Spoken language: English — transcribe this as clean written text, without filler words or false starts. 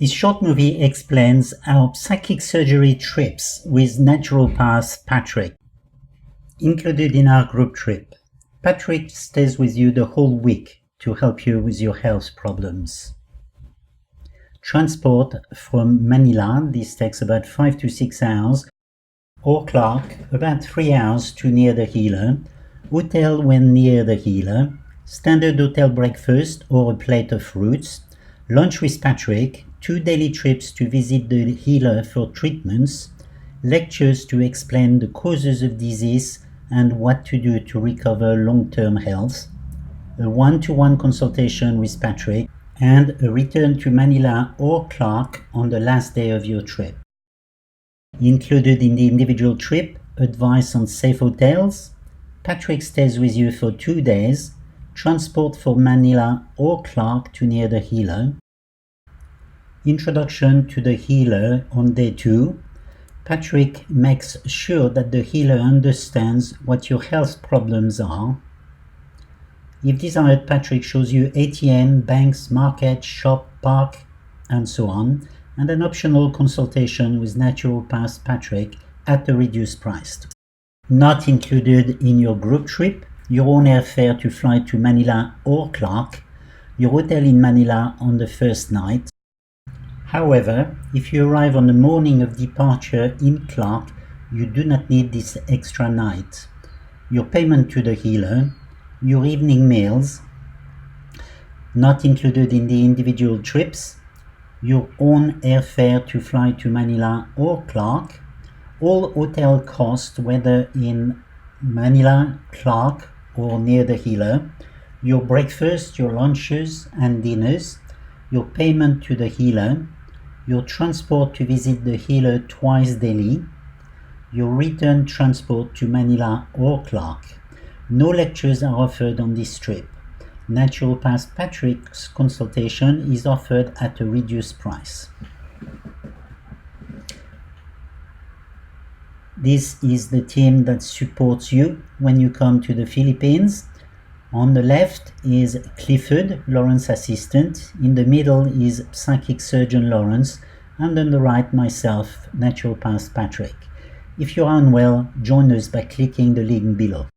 This short movie explains our psychic surgery trips with naturopath Patrick. Included in our group trip, Patrick stays with you the whole week to help you with your health problems. Transport from Manila, this takes about 5 to 6 hours, or Clark, about 3 hours to near the healer, hotel when near the healer, standard hotel breakfast or a plate of fruits, lunch with Patrick, 2 daily trips to visit the healer for treatments, lectures to explain the causes of disease and what to do to recover long-term health, a one-to-one consultation with Patrick, and a return to Manila or Clark on the last day of your trip. Included in the individual trip, advice on safe hotels, Patrick stays with you for 2 days, transport from Manila or Clark to near the healer, introduction to the healer on day 2. Patrick makes sure that the healer understands what your health problems are. If desired, Patrick shows you ATM, banks, market, shop, park, and so on, and an optional consultation with naturopath Patrick at a reduced price. Not included in your group trip, your own airfare to fly to Manila or Clark, your hotel in Manila on the first night. However, if you arrive on the morning of departure in Clark, you do not need this extra night. Your payment to the healer, your evening meals, not included in the individual trips, your own airfare to fly to Manila or Clark, all hotel costs whether in Manila, Clark or near the healer, your breakfast, your lunches and dinners, your payment to the healer, your transport to visit the healer twice daily, your return transport to Manila or Clark. No lectures are offered on this trip. Naturopath Patrick's consultation is offered at a reduced price. This is the team that supports you when you come to the Philippines. On the left is Clifford, Laurence's assistant. In the middle is psychic surgeon Laurence. And on the right, myself, naturopath Patrick. If you are unwell, join us by clicking the link below.